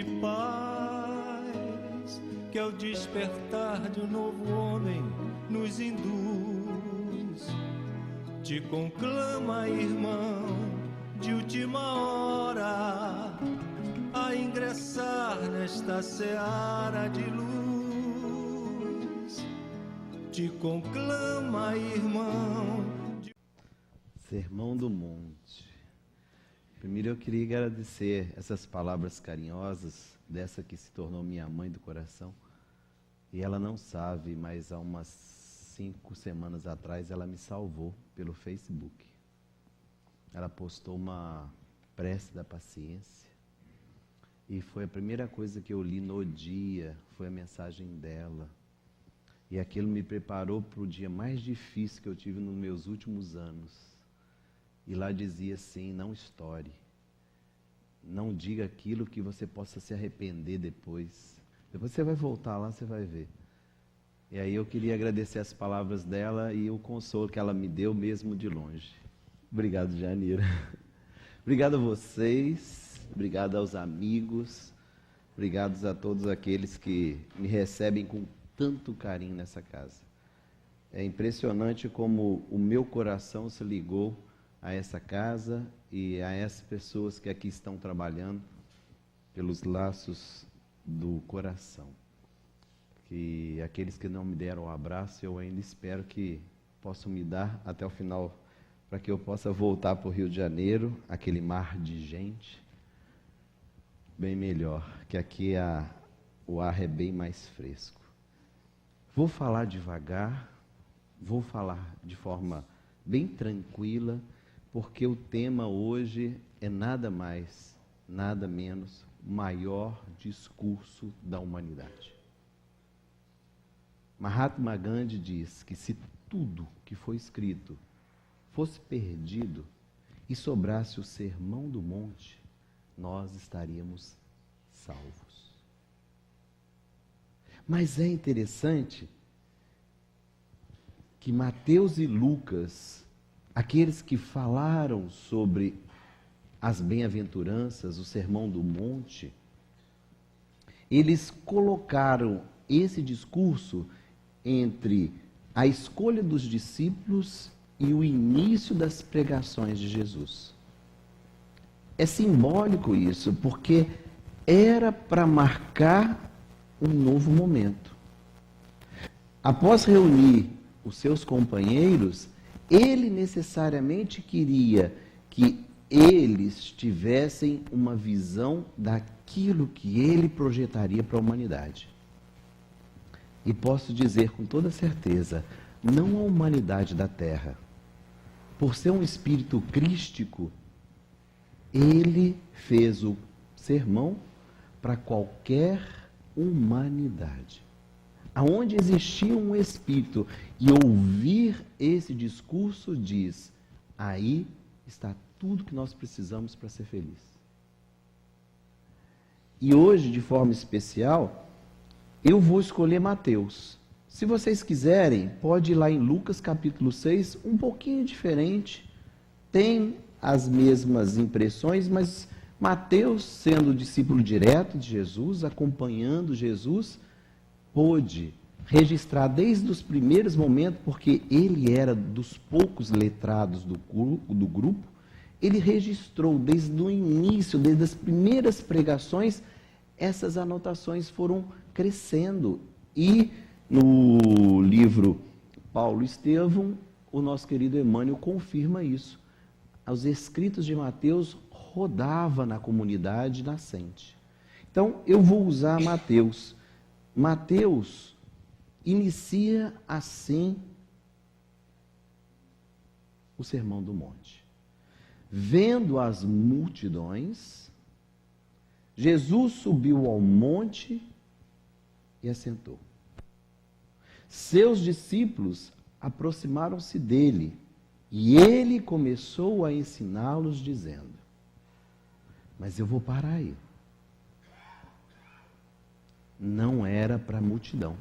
de paz que ao despertar de um novo homem nos induz. Te conclama, irmão, de última hora, a ingressar nesta seara de luz. Te conclama, irmão. Sermão do Monte. Primeiro eu queria agradecer essas palavras carinhosas dessa que se tornou minha mãe do coração. E ela não sabe, mas há umas 5 semanas atrás ela me salvou pelo Facebook. Ela postou uma prece da paciência. E foi a primeira coisa que eu li no dia, foi a mensagem dela. E aquilo me preparou para o dia mais difícil que eu tive nos meus últimos anos. E lá dizia assim: não estoure, não diga aquilo que você possa se arrepender depois. Depois você vai voltar lá, você vai ver. E aí eu queria agradecer as palavras dela e o consolo que ela me deu mesmo de longe. Obrigado, Janira. Obrigado a vocês, obrigado aos amigos, obrigado a todos aqueles que me recebem com tanto carinho nessa casa. É impressionante como o meu coração se ligou a essa casa e a essas pessoas que aqui estão trabalhando pelos laços do coração. Que aqueles que não me deram um abraço, eu ainda espero que possam me dar até o final, para que eu possa voltar para o Rio de Janeiro, aquele mar de gente, bem melhor, que aqui o ar é bem mais fresco. Vou falar devagar, vou falar de forma bem tranquila, porque o tema hoje é nada mais, nada menos, maior discurso da humanidade. Mahatma Gandhi diz que se tudo que foi escrito fosse perdido e sobrasse o Sermão do Monte, nós estaríamos salvos. Mas é interessante que Mateus e Lucas, aqueles que falaram sobre as bem-aventuranças, o Sermão do Monte, eles colocaram esse discurso entre a escolha dos discípulos e o início das pregações de Jesus. É simbólico isso, porque era para marcar um novo momento. Após reunir os seus companheiros, ele necessariamente queria que eles tivessem uma visão daquilo que ele projetaria para a humanidade. E posso dizer com toda certeza, não a humanidade da Terra. Por ser um espírito crístico, ele fez o sermão para qualquer humanidade. Aonde existia um espírito e ouvir esse discurso diz, aí está tudo que nós precisamos para ser feliz. E hoje, de forma especial, eu vou escolher Mateus. Se vocês quiserem, pode ir lá em Lucas capítulo 6, um pouquinho diferente. Tem as mesmas impressões, mas Mateus, sendo discípulo direto de Jesus, acompanhando Jesus, pôde registrar desde os primeiros momentos, porque ele era dos poucos letrados do grupo, ele registrou desde o início, desde as primeiras pregações, essas anotações foram crescendo. E no livro Paulo e Estevão, o nosso querido Emmanuel confirma isso. Os escritos de Mateus rodavam na comunidade nascente. Então, eu vou usar Mateus. Mateus inicia assim o Sermão do Monte. Vendo as multidões, Jesus subiu ao monte e assentou. Seus discípulos aproximaram-se dele e ele começou a ensiná-los dizendo, mas eu vou parar aí. Não era para a multidão.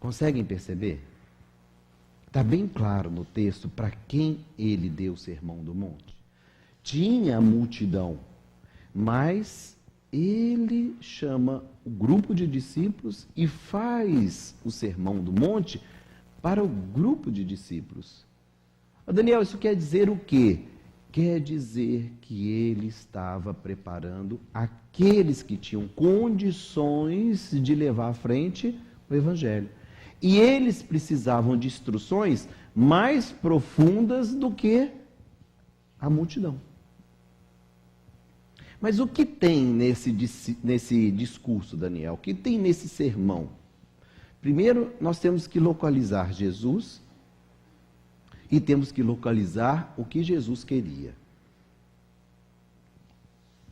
Conseguem perceber? Está bem claro no texto para quem ele deu o Sermão do Monte. Tinha a multidão, Mas ele chama o grupo de discípulos e faz o Sermão do Monte para o grupo de discípulos. Daniel, isso quer dizer o quê? Quer dizer que ele estava preparando aqueles que tinham condições de levar à frente o Evangelho. E eles precisavam de instruções mais profundas do que a multidão. Mas o que tem nesse discurso, Daniel? O que tem nesse sermão? Primeiro, nós temos que localizar Jesus e temos que localizar o que Jesus queria.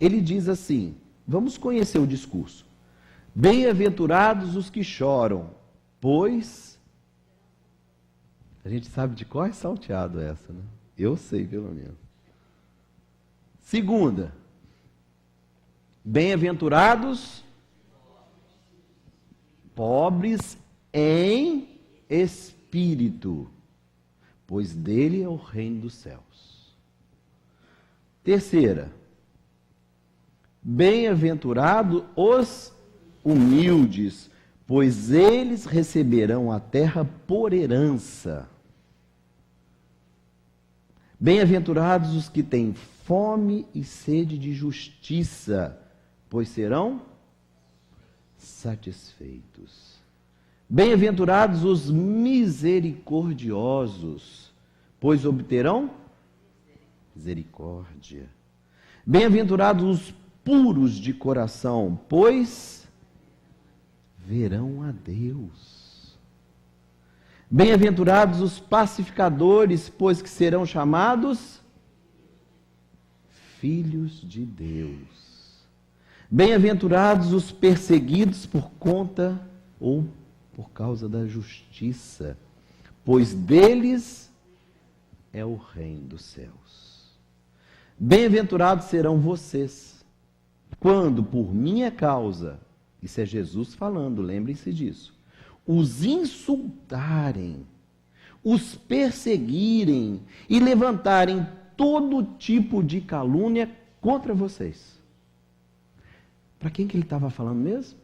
Ele diz assim, vamos conhecer o discurso. Bem-aventurados os que choram, pois... A gente sabe de qual é salteado essa, né? Eu sei, pelo menos. Segunda, bem-aventurados pobres em espírito, pois dele é o reino dos céus. Terceira, bem-aventurados os humildes, pois eles receberão a terra por herança. Bem-aventurados os que têm fome e sede de justiça, pois serão satisfeitos. Bem-aventurados os misericordiosos, pois obterão misericórdia. Bem-aventurados os puros de coração, pois verão a Deus. Bem-aventurados os pacificadores, pois que serão chamados filhos de Deus. Bem-aventurados os perseguidos por conta ou por causa da justiça, pois deles é o reino dos céus. Bem-aventurados serão vocês, quando por minha causa, isso é Jesus falando, lembrem-se disso, os insultarem, os perseguirem e levantarem todo tipo de calúnia contra vocês. Para quem que ele estava falando mesmo?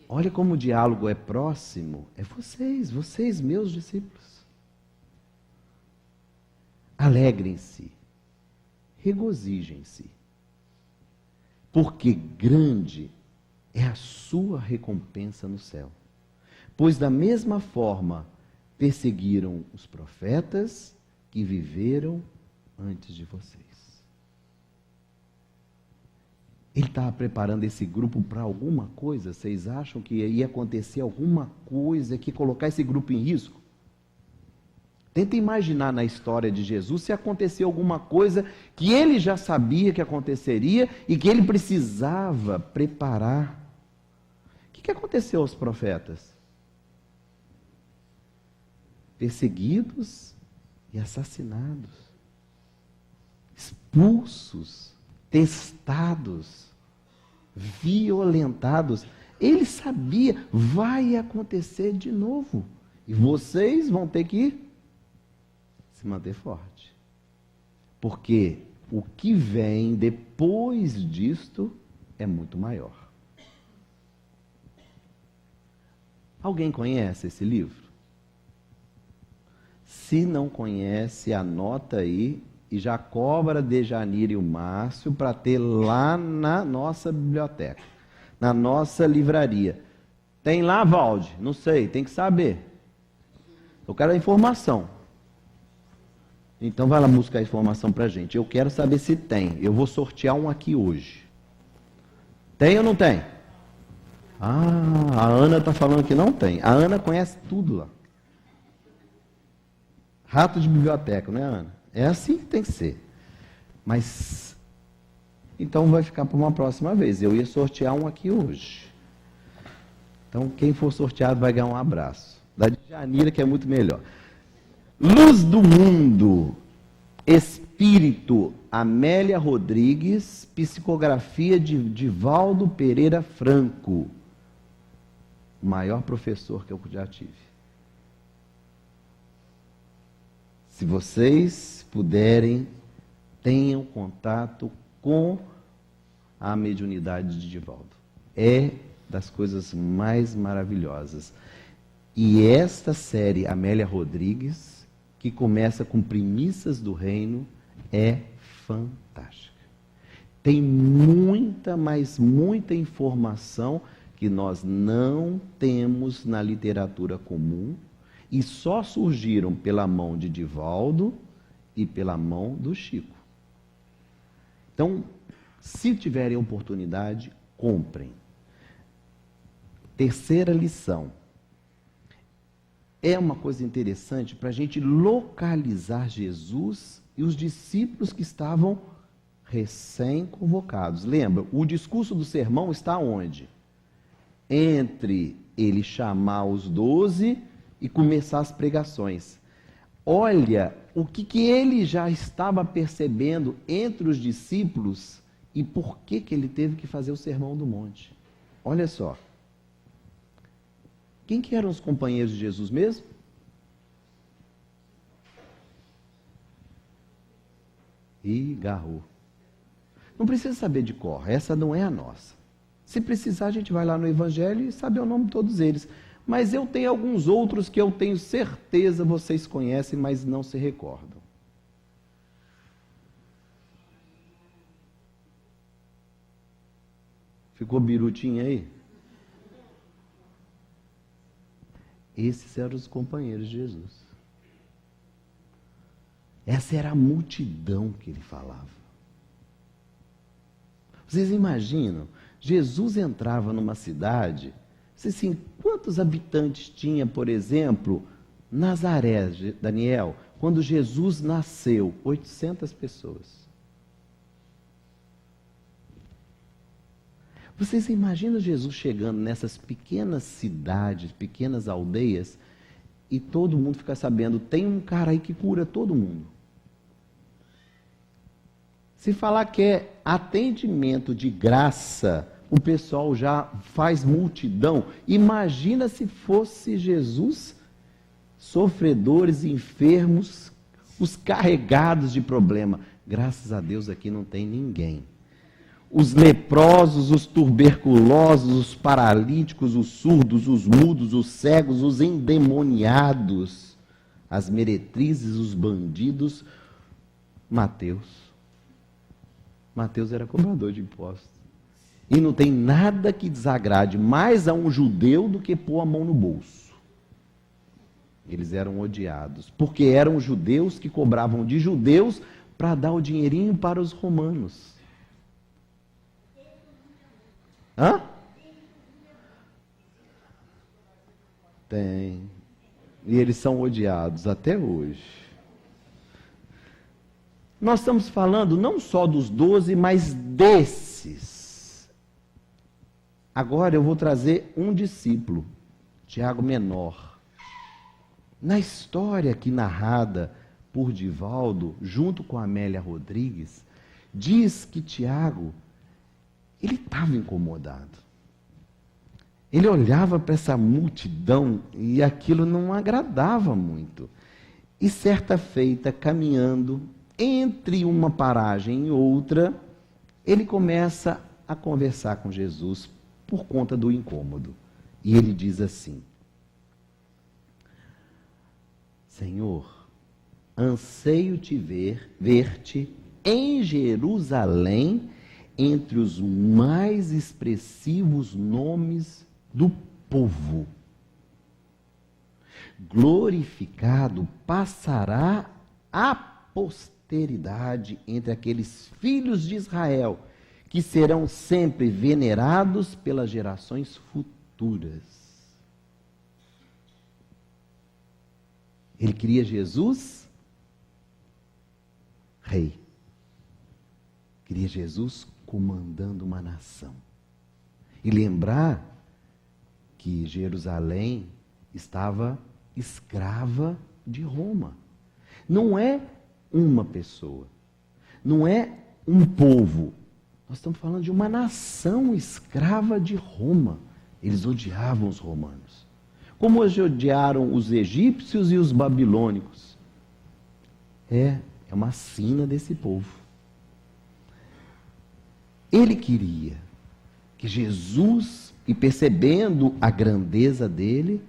Olha como o diálogo é próximo. É vocês, meus discípulos. Alegrem-se, regozijem-se, porque grande é a sua recompensa no céu. Pois da mesma forma perseguiram os profetas que viveram antes de vocês. Ele estava preparando esse grupo para alguma coisa? Vocês acham que ia acontecer alguma coisa que colocar esse grupo em risco? Tenta imaginar na história de Jesus se aconteceu alguma coisa que ele já sabia que aconteceria e que ele precisava preparar. O que aconteceu aos profetas? Perseguidos e assassinados, expulsos, testados, violentados. Ele sabia, vai acontecer de novo. E vocês vão ter que se manter forte. Porque o que vem depois disto é muito maior. Alguém conhece esse livro? Se não conhece, anota aí e já cobra Dejanira e o Márcio para ter lá na nossa biblioteca, na nossa livraria. Tem lá, Valde? Não sei, tem que saber. Eu quero a informação. Então vai lá buscar a informação para a gente. Eu quero saber se tem. Eu vou sortear um aqui hoje. Tem ou não tem? Ah, a Ana está falando que não tem. A Ana conhece tudo lá. Rato de biblioteca, não é, Ana? É assim que tem que ser. Mas, então vai ficar para uma próxima vez. Eu ia sortear um aqui hoje. Então, quem for sorteado vai ganhar um abraço. Da Janira, que é muito melhor. Luz do Mundo, Espírito, Amélia Rodrigues, psicografia de Divaldo Pereira Franco, o maior professor que eu já tive. Se vocês puderem, tenham contato com a mediunidade de Divaldo. É das coisas mais maravilhosas. E esta série, Amélia Rodrigues, que começa com Primícias do Reino, é fantástica. Tem muita, mas muita informação que nós não temos na literatura comum e só surgiram pela mão de Divaldo e pela mão do Chico. Então, se tiverem oportunidade, comprem. Terceira lição. É uma coisa interessante para a gente localizar Jesus e os discípulos que estavam recém-convocados. Lembra, o discurso do sermão está onde? Entre ele chamar os 12 e começar as pregações. Olha o que ele já estava percebendo entre os discípulos e por que ele teve que fazer o Sermão do Monte. Olha só. Quem que eram os companheiros de Jesus mesmo? E garrou. Não precisa saber de cor, essa não é a nossa. Se precisar, a gente vai lá no Evangelho e sabe o nome de todos eles. Mas eu tenho alguns outros que eu tenho certeza vocês conhecem, mas não se recordam. Ficou birutinho aí? Esses eram os companheiros de Jesus. Essa era a multidão que ele falava. Vocês imaginam? Jesus entrava numa cidade, assim, quantos habitantes tinha, por exemplo, Nazaré, Daniel, quando Jesus nasceu? 800 pessoas. Vocês imaginam Jesus chegando nessas pequenas cidades, pequenas aldeias, e todo mundo fica sabendo, tem um cara aí que cura todo mundo. Se falar que é atendimento de graça, o pessoal já faz multidão. Imagina se fosse Jesus, sofredores, enfermos, os carregados de problema. Graças a Deus aqui não tem ninguém. Os leprosos, os tuberculosos, os paralíticos, os surdos, os mudos, os cegos, os endemoniados, as meretrizes, os bandidos. Mateus era cobrador de impostos. E não tem nada que desagrade mais a um judeu do que pôr a mão no bolso. Eles eram odiados, porque eram judeus que cobravam de judeus para dar o dinheirinho para os romanos. Hã? Tem. E eles são odiados até hoje. Nós estamos falando não só dos 12, mas desses. Agora eu vou trazer um discípulo, Tiago Menor. Na história aqui narrada por Divaldo, junto com Amélia Rodrigues, diz que Tiago, ele estava incomodado. Ele olhava para essa multidão e aquilo não agradava muito. E certa feita, caminhando entre uma paragem e outra, ele começa a conversar com Jesus por conta do incômodo. E ele diz assim: Senhor, anseio te ver-te em Jerusalém, entre os mais expressivos nomes do povo. Glorificado passará a posteridade entre aqueles filhos de Israel, que serão sempre venerados pelas gerações futuras. Ele queria Jesus rei. Queria Jesus comandando uma nação. E lembrar que Jerusalém estava escrava de Roma. Não é uma pessoa, não é um povo. Nós estamos falando de uma nação escrava de Roma. Eles odiavam os romanos. Como hoje odiaram os egípcios e os babilônicos. É uma sina desse povo. Ele queria que Jesus, e percebendo a grandeza dele,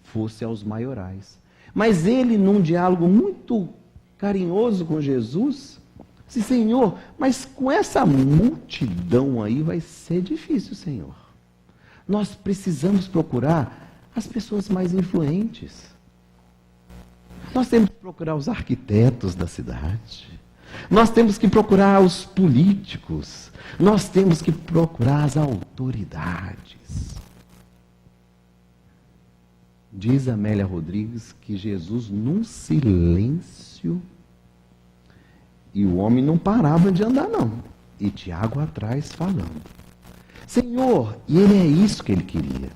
fosse aos maiorais. Mas ele, num diálogo muito carinhoso com Jesus, disse: Senhor, mas com essa multidão aí vai ser difícil, Senhor. Nós precisamos procurar as pessoas mais influentes. Nós temos que procurar os arquitetos da cidade. Nós temos que procurar os políticos. Nós temos que procurar as autoridades. Diz Amélia Rodrigues que Jesus, num silêncio, e o homem não parava de andar, não. E Tiago atrás falando: Senhor, e ele é isso que ele queria.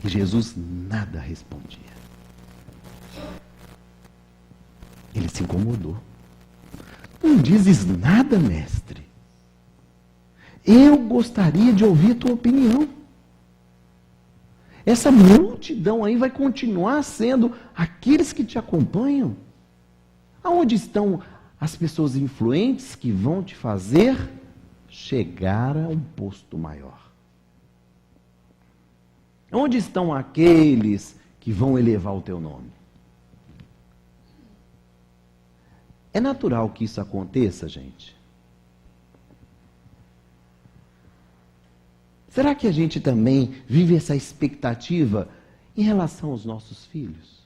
E Jesus nada respondia. Ele se incomodou. Não dizes nada, mestre? Eu gostaria de ouvir a tua opinião. Essa multidão aí vai continuar sendo aqueles que te acompanham? Aonde estão as pessoas influentes que vão te fazer chegar a um posto maior? Onde estão aqueles que vão elevar o teu nome? É natural que isso aconteça, gente? Será que a gente também vive essa expectativa em relação aos nossos filhos?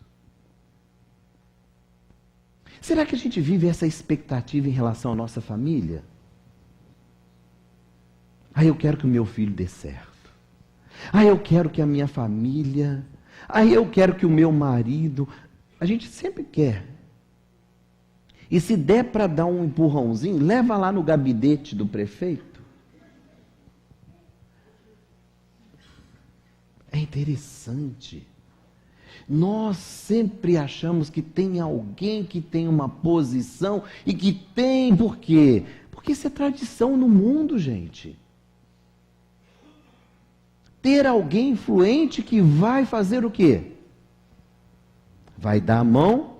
Será que a gente vive essa expectativa em relação à nossa família? Eu quero que o meu filho dê certo. Eu quero que a minha família. Eu quero que o meu marido. A gente sempre quer. E se der para dar um empurrãozinho, leva lá no gabinete do prefeito. É interessante. Nós sempre achamos que tem alguém que tem uma posição e que tem, por quê? Porque isso é tradição no mundo, gente. Ter alguém influente que vai fazer o quê? Vai dar a mão,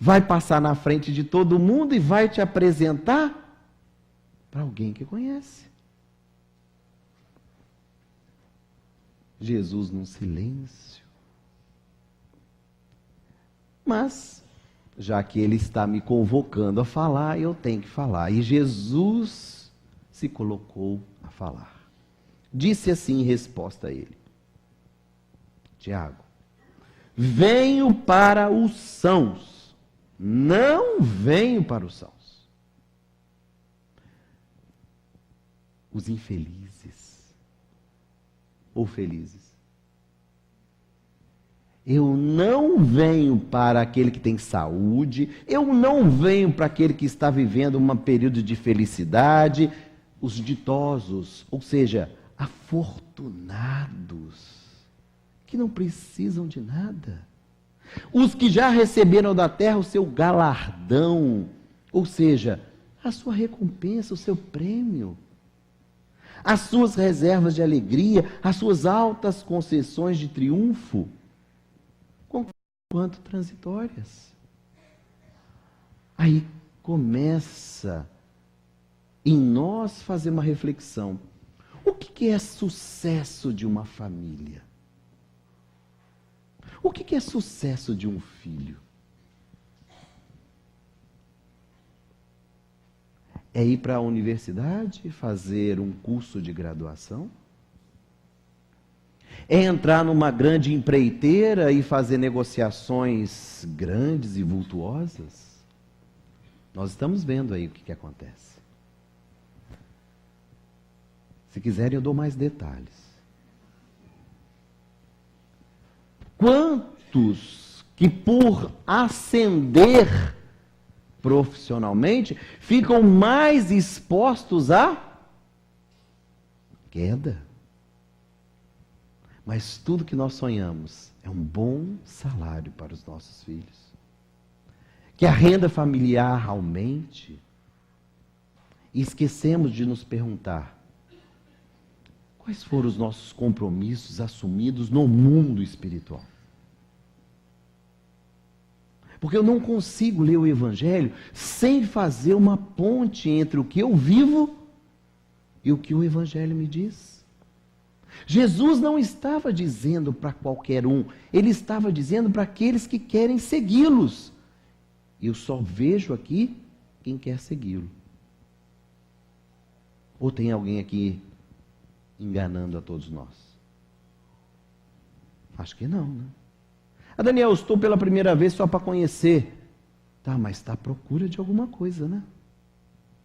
vai passar na frente de todo mundo e vai te apresentar para alguém que conhece. Jesus num silêncio. Mas, já que ele está me convocando a falar, eu tenho que falar. E Jesus se colocou a falar. Disse assim em resposta a ele: Tiago, venho para os sãos, não venho para os sãos. Os infelizes ou felizes. Eu não venho para aquele que tem saúde, eu não venho para aquele que está vivendo um período de felicidade, os ditosos, ou seja, afortunados, que não precisam de nada. Os que já receberam da terra o seu galardão, ou seja, a sua recompensa, o seu prêmio, as suas reservas de alegria, as suas altas concessões de triunfo, quanto transitórias. Aí começa em nós fazer uma reflexão. O que é sucesso de uma família? O que é sucesso de um filho? É ir para a universidade, fazer um curso de graduação? É entrar numa grande empreiteira e fazer negociações grandes e vultuosas? Nós estamos vendo aí o que acontece. Se quiserem, eu dou mais detalhes. Quantos que por ascender profissionalmente ficam mais expostos à queda? Mas tudo que nós sonhamos é um bom salário para os nossos filhos. Que a renda familiar aumente. E esquecemos de nos perguntar: quais foram os nossos compromissos assumidos no mundo espiritual? Porque eu não consigo ler o Evangelho sem fazer uma ponte entre o que eu vivo E o que o Evangelho me diz? Jesus não estava dizendo para qualquer um, ele estava dizendo para aqueles que querem segui-los. E eu só vejo aqui quem quer segui-lo. Ou tem alguém aqui enganando a todos nós? Acho que não, né? Ah, Daniel, eu estou pela primeira vez só para conhecer. Tá, mas está à procura de alguma coisa, né?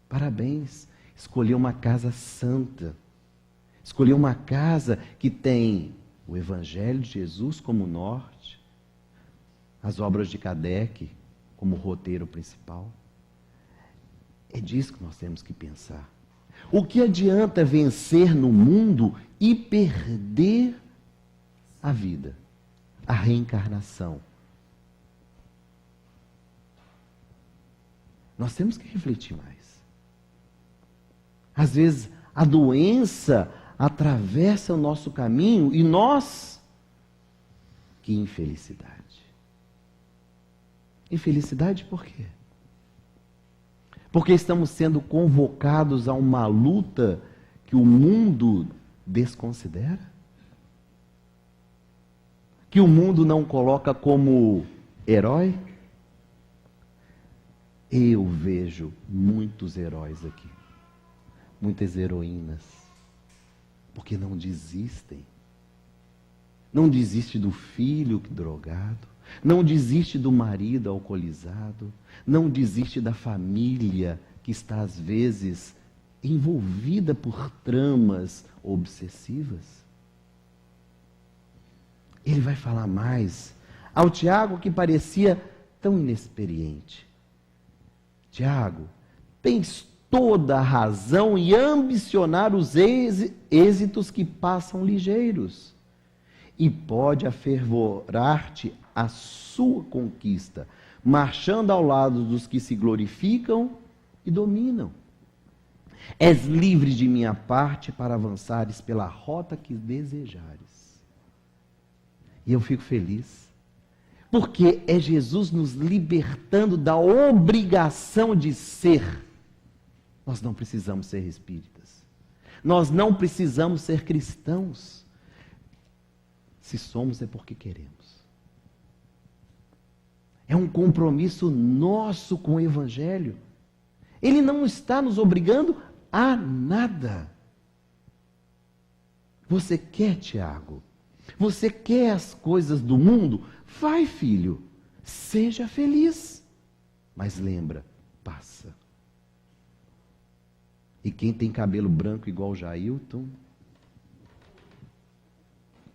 Parabéns. Escolheu uma casa santa. Escolheu uma casa que tem o Evangelho de Jesus como norte, as obras de Kardec como roteiro principal. É disso que nós temos que pensar. O que adianta vencer no mundo e perder a vida, a reencarnação? Nós temos que refletir mais. Às vezes, a doença atravessa o nosso caminho e nós... Que infelicidade. Infelicidade por quê? Porque estamos sendo convocados a uma luta que o mundo desconsidera? Que o mundo não coloca como herói? Eu vejo muitos heróis aqui. Muitas heroínas. Porque não desistem. Não desiste do filho drogado. Não desiste do marido alcoolizado. Não desiste da família que está, às vezes, envolvida por tramas obsessivas. Ele vai falar mais ao Tiago, que parecia tão inexperiente. Tiago, tens toda a razão em ambicionar os êxitos que passam ligeiros. E pode afervorar-te a sua conquista, marchando ao lado dos que se glorificam e dominam. És livre de minha parte para avançares pela rota que desejares. E eu fico feliz, porque é Jesus nos libertando da obrigação de ser. Nós não precisamos ser espíritas. Nós não precisamos ser cristãos. Se somos, é porque queremos. É um compromisso nosso com o Evangelho. Ele não está nos obrigando a nada. Você quer, Tiago? Você quer as coisas do mundo? Vai, filho. Seja feliz. Mas lembra, passa. E quem tem cabelo branco igual o Jailton,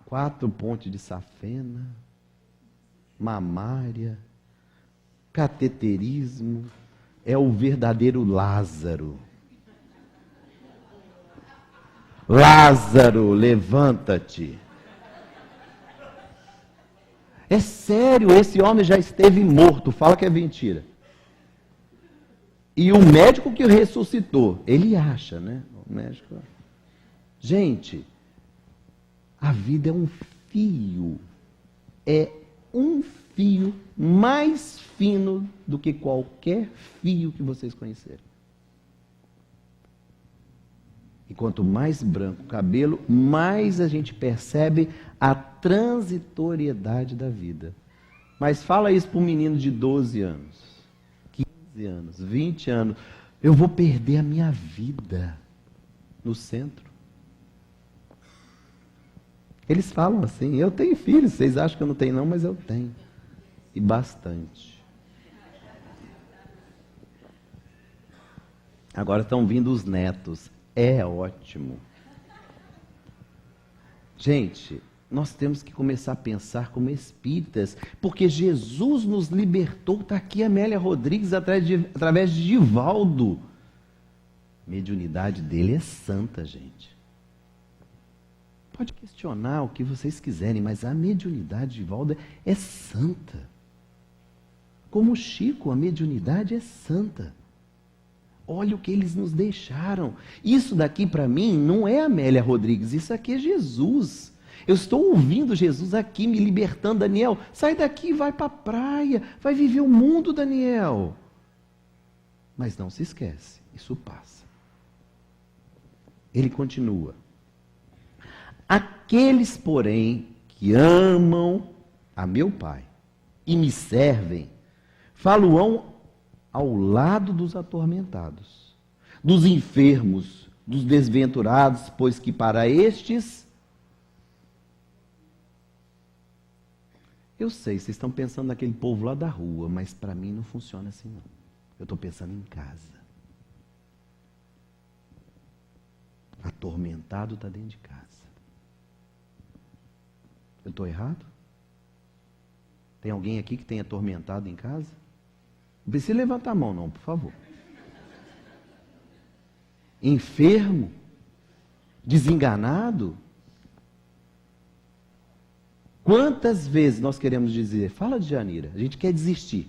4 pontes de safena, mamária, cateterismo, é o verdadeiro Lázaro. Lázaro, levanta-te. É sério, esse homem já esteve morto, fala que é mentira. E o médico que o ressuscitou, ele acha, né? O médico. Gente, a vida é um fio mais fino do que qualquer fio que vocês conhecerem. E quanto mais branco o cabelo, mais a gente percebe a transitoriedade da vida. Mas fala isso para um menino de 12 anos, 15 anos, 20 anos. Eu vou perder a minha vida no centro. Eles falam assim, eu tenho filhos, vocês acham que eu não tenho não, mas eu tenho. E bastante. Agora estão vindo os netos. É ótimo. Gente, nós temos que começar a pensar como espíritas, porque Jesus nos libertou. Está aqui a Amélia Rodrigues através de Divaldo. A mediunidade dele é santa, gente. Pode questionar o que vocês quiserem, mas a mediunidade de Divaldo é santa. Como o Chico, a mediunidade é santa. Olha o que eles nos deixaram. Isso daqui para mim não é Amélia Rodrigues, isso aqui é Jesus. Eu estou ouvindo Jesus aqui me libertando. Daniel, sai daqui e vai para a praia, vai viver o mundo, Daniel. Mas não se esquece, isso passa. Ele continua. Aqueles, porém, que amam a meu Pai e me servem, falo-ão ao lado dos atormentados, dos enfermos, dos desventurados, pois que para estes... Eu sei, vocês estão pensando naquele povo lá da rua, mas para mim não funciona assim não. Eu estou pensando em casa. Atormentado está dentro de casa. Eu estou errado? Tem alguém aqui que tem atormentado em casa? Não precisa levantar a mão não, por favor. Enfermo? Desenganado? Quantas vezes nós queremos dizer, fala de Janira, a gente quer desistir.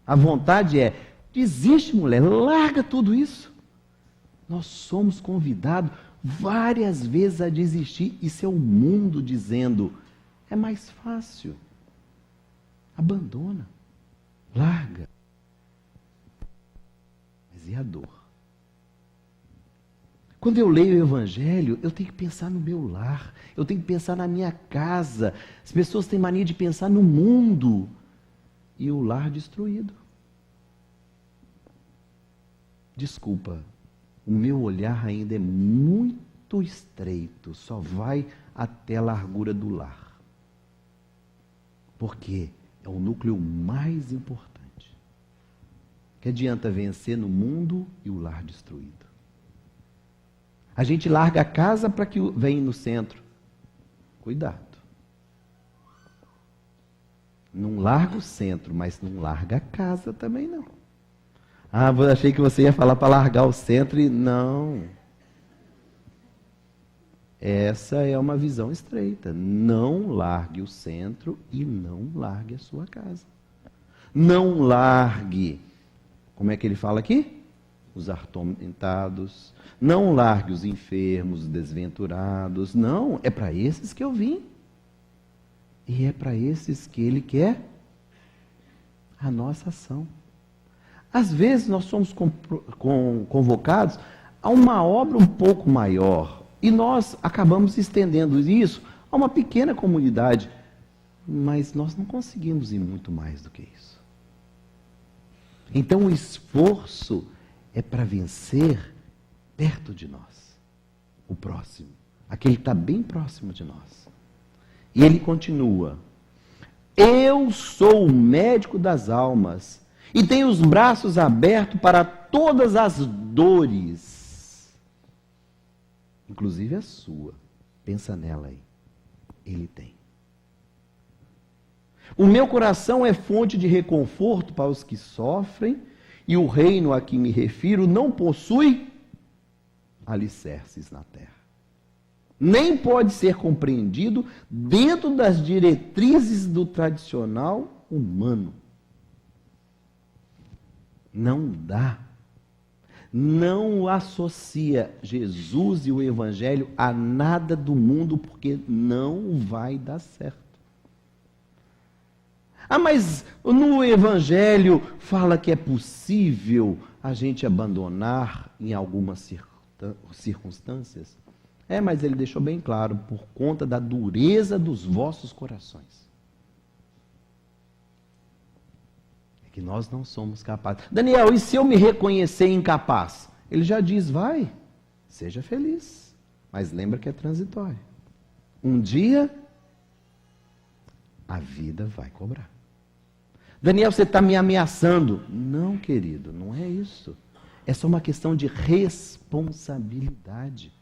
A vontade é, desiste mulher, larga tudo isso. Nós somos convidados várias vezes a desistir. Isso é o mundo dizendo, é mais fácil. Abandona, larga. Mas e a dor? Quando eu leio o Evangelho, eu tenho que pensar no meu lar, eu tenho que pensar na minha casa. As pessoas têm mania de pensar no mundo e o lar destruído. Desculpa, o meu olhar ainda é muito estreito, só vai até a largura do lar. Porque é o núcleo mais importante. Que adianta vencer no mundo e o lar destruído? A gente larga a casa para que venha no centro. Cuidado. Não larga o centro, mas não larga a casa também não. Ah, eu achei que você ia falar para largar o centro e não. Essa é uma visão estreita. Não largue o centro e não largue a sua casa. Não largue, como é que ele fala aqui? Os atormentados. Não largue os enfermos, os desventurados. Não, é para esses que eu vim. E é para esses que ele quer a nossa ação. Às vezes nós somos convocados a uma obra um pouco maior. E nós acabamos estendendo isso a uma pequena comunidade. Mas nós não conseguimos ir muito mais do que isso. Então o esforço é para vencer perto de nós. O próximo. Aquele que está bem próximo de nós. E ele continua. Eu sou o médico das almas e tenho os braços abertos para todas as dores. Inclusive a sua. Pensa nela aí. Ele tem. O meu coração é fonte de reconforto para os que sofrem, e o reino a que me refiro não possui alicerces na terra. Nem pode ser compreendido dentro das diretrizes do tradicional humano. Não dá. Não associa Jesus e o Evangelho a nada do mundo, porque não vai dar certo. Ah, mas no Evangelho fala que é possível a gente abandonar em algumas circunstâncias. É, mas ele deixou bem claro, por conta da dureza dos vossos corações. É que nós não somos capazes. Daniel, e se eu me reconhecer incapaz? Ele já diz, vai, seja feliz. Mas lembra que é transitório. Um dia, a vida vai cobrar. Daniel, você está me ameaçando. Não, querido, não é isso. É só uma questão de responsabilidade.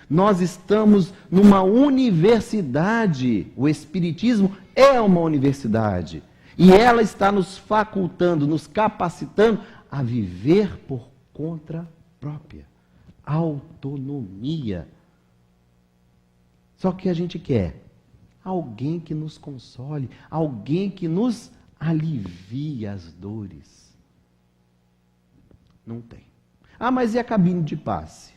Nós estamos numa universidade. O Espiritismo é uma universidade. E ela está nos facultando, nos capacitando a viver por conta própria. Autonomia. Só que a gente quer alguém que nos console, alguém que nos alivie as dores. Não tem. Ah, mas e a cabine de passe?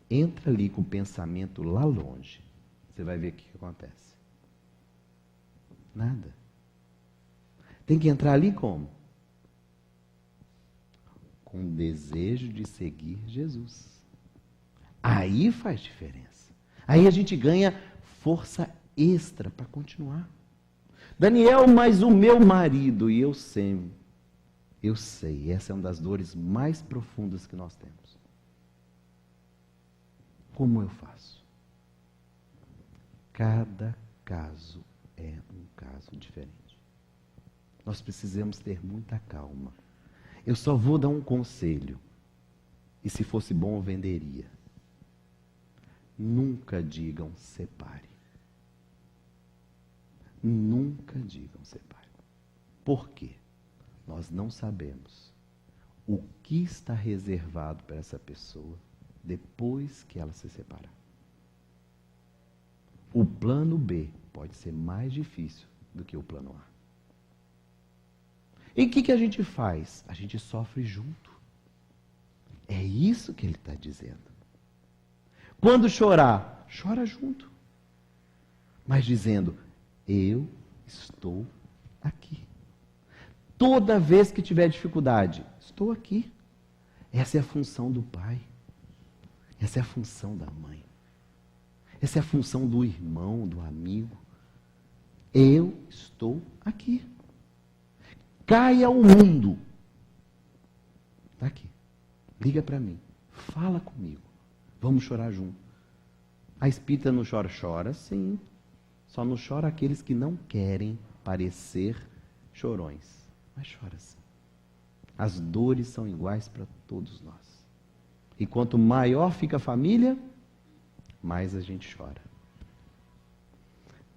Entra ali com o pensamento lá longe. Você vai ver o que acontece. Nada. Tem que entrar ali como? Com o desejo de seguir Jesus. Aí faz diferença. Aí a gente ganha força extra para continuar. Daniel, mas o meu marido, e eu sei, essa é uma das dores mais profundas que nós temos. Como eu faço? Cada caso é um caso diferente. Nós precisamos ter muita calma. Eu só vou dar um conselho. E se fosse bom, eu venderia. Nunca digam separe. Nunca digam separe. Por quê? Nós não sabemos o que está reservado para essa pessoa depois que ela se separar. O plano B pode ser mais difícil do que o plano A. E o que a gente faz? A gente sofre junto. É isso que ele está dizendo. Quando chorar, chora junto. Mas dizendo, eu estou aqui. Toda vez que tiver dificuldade, estou aqui. Essa é a função do pai. Essa é a função da mãe. Essa é a função do irmão, do amigo. Eu estou aqui. Caia o mundo. Está aqui. Liga para mim. Fala comigo. Vamos chorar junto. A espírita não chora? Chora sim. Só não chora aqueles que não querem parecer chorões. Mas chora sim. As dores são iguais para todos nós. E quanto maior fica a família, mais a gente chora.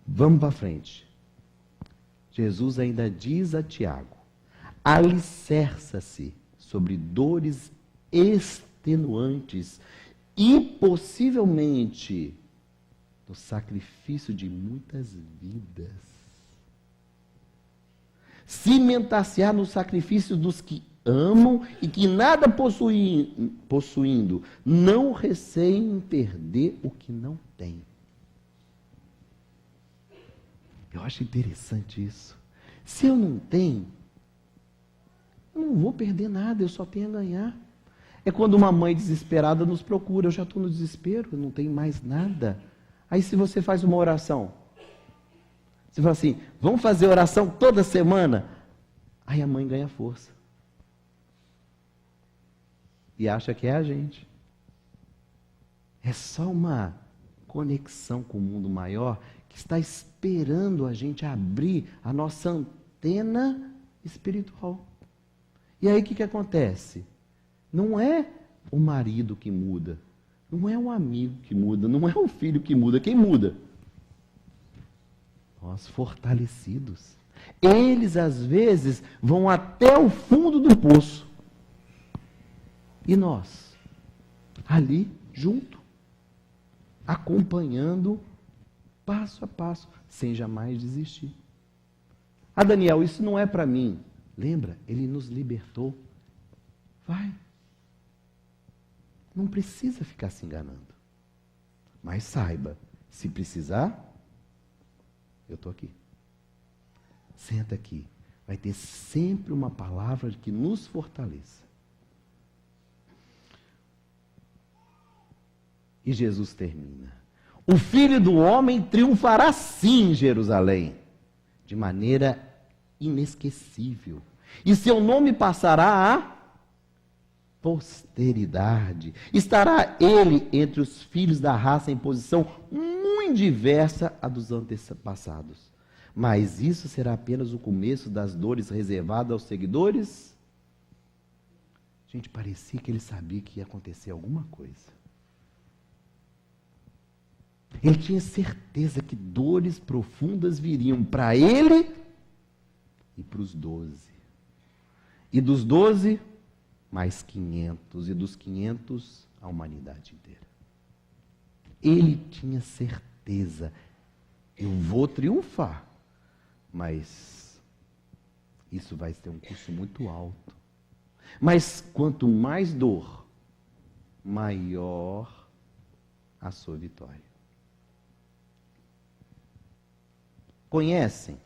Vamos para frente. Jesus ainda diz a Tiago, alicerça-se sobre dores extenuantes e possivelmente no sacrifício de muitas vidas. Cimentar-se-á no sacrifício dos que amam e que nada possuindo, não receiem perder o que não têm. Eu acho interessante isso. Se eu não tenho, eu não vou perder nada, eu só tenho a ganhar. É quando uma mãe desesperada nos procura, eu já estou no desespero, eu não tenho mais nada. Aí se você faz uma oração, você fala assim, vamos fazer oração toda semana? Aí a mãe ganha força. E acha que é a gente. É só uma conexão com o mundo maior que está esperando a gente abrir a nossa antena espiritual. E aí o que acontece? Não é o marido que muda, não é um amigo que muda, não é o filho que muda. Quem muda? Nós fortalecidos. Eles às vezes vão até o fundo do poço. E nós, ali, junto, acompanhando, passo a passo, sem jamais desistir. Ah, Daniel, isso não é para mim. Lembra? Ele nos libertou. Vai. Não precisa ficar se enganando. Mas saiba, se precisar, eu estou aqui. Senta aqui. Vai ter sempre uma palavra que nos fortaleça. E Jesus termina. O Filho do Homem triunfará sim em Jerusalém, de maneira inesquecível. E seu nome passará à posteridade. Estará ele entre os filhos da raça em posição muito diversa à dos antepassados. Mas isso será apenas o começo das dores reservadas aos seguidores? Gente, parecia que ele sabia que ia acontecer alguma coisa. Ele tinha certeza que dores profundas viriam para ele e para os 12. E dos 12, mais 500. E dos 500, a humanidade inteira. Ele tinha certeza, eu vou triunfar, mas isso vai ter um custo muito alto. Mas quanto mais dor, maior a sua vitória. Conhecem?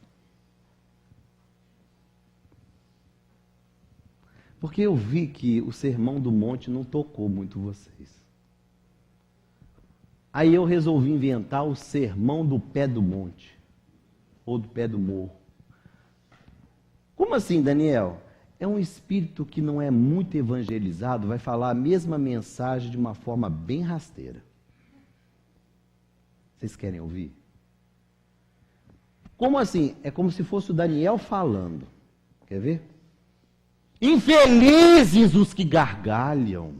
Porque eu vi que o Sermão do Monte não tocou muito vocês. Aí eu resolvi inventar o sermão do pé do monte, ou do pé do morro. Como assim, Daniel? É um espírito que não é muito evangelizado, vai falar a mesma mensagem de uma forma bem rasteira. Vocês querem ouvir? Como assim? É como se fosse o Daniel falando. Quer ver? Infelizes os que gargalham,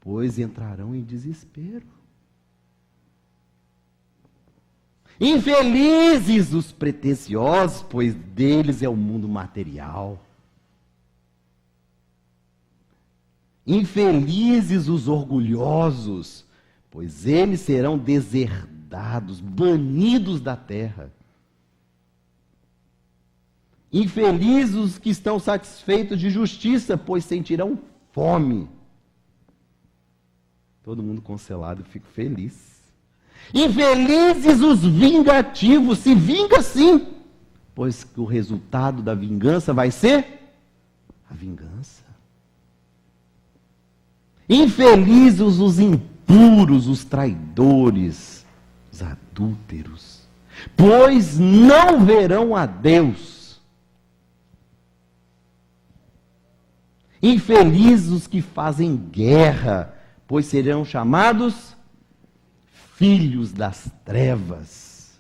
pois entrarão em desespero. Infelizes os pretensiosos, pois deles é o mundo material. Infelizes os orgulhosos, pois eles serão deserdados, banidos da terra. Infelizes os que estão satisfeitos de justiça, pois sentirão fome. Todo mundo consolado, eu fico feliz. Infelizes os vingativos, se vinga sim, pois que o resultado da vingança vai ser a vingança. Infelizes os impuros, os traidores, os adúlteros, pois não verão a Deus. Infelizes os que fazem guerra, pois serão chamados filhos das trevas.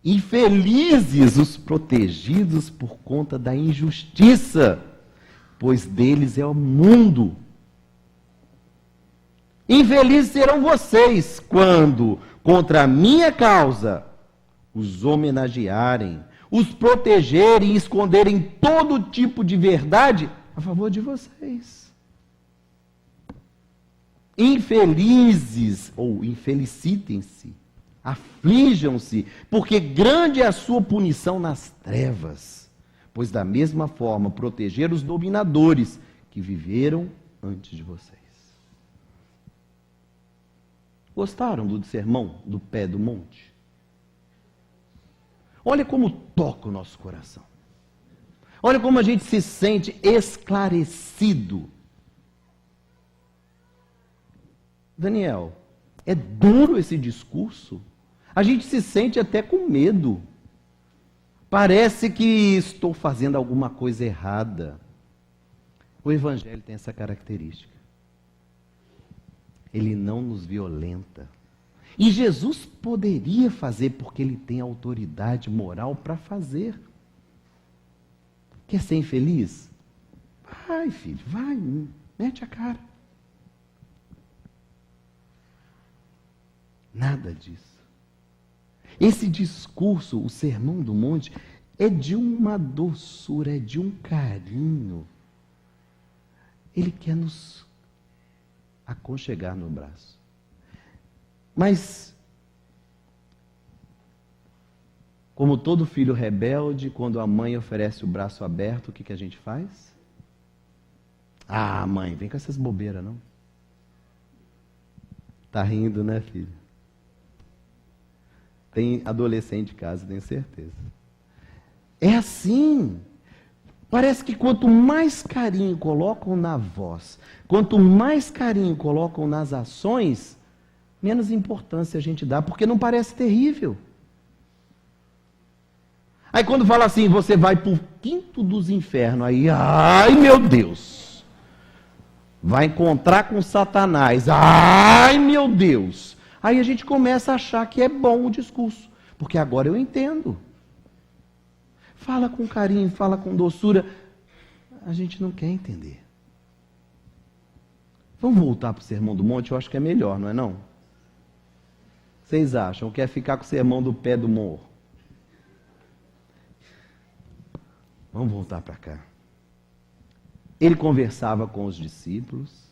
Infelizes os protegidos por conta da injustiça, pois deles é o mundo. Infelizes serão vocês quando, contra a minha causa, os homenagearem, os protegerem e esconderem todo tipo de verdade a favor de vocês. Infelizes, ou infelicitem-se, aflijam-se, porque grande é a sua punição nas trevas, pois da mesma forma proteger os dominadores que viveram antes de vocês. Gostaram do sermão do pé do monte? Olha como toca o nosso coração. Olha como a gente se sente esclarecido. Daniel, é duro esse discurso. A gente se sente até com medo. Parece que estou fazendo alguma coisa errada. O Evangelho tem essa característica. Ele não nos violenta. E Jesus poderia fazer porque ele tem autoridade moral para fazer. Quer ser infeliz? Vai, filho, vai, mete a cara. Nada disso. Esse discurso, o Sermão do Monte, é de uma doçura, é de um carinho. Ele quer nos aconchegar no braço. Mas, como todo filho rebelde, quando a mãe oferece o braço aberto, o que a gente faz? Ah, mãe, vem com essas bobeiras, não. Tá rindo, né, filho? Tem adolescente em casa, tenho certeza. É assim. Parece que quanto mais carinho colocam na voz, quanto mais carinho colocam nas ações, menos importância a gente dá, porque não parece terrível. Aí quando fala assim, você vai para o quinto dos infernos, aí, ai meu Deus, vai encontrar com Satanás, ai meu Deus. Aí a gente começa a achar que é bom o discurso, porque agora eu entendo. Fala com carinho, fala com doçura, a gente não quer entender. Vamos voltar para o Sermão do Monte, eu acho que é melhor, não é não? Vocês acham? Quer ficar com o sermão do pé do morro? Vamos voltar para cá. Ele conversava com os discípulos.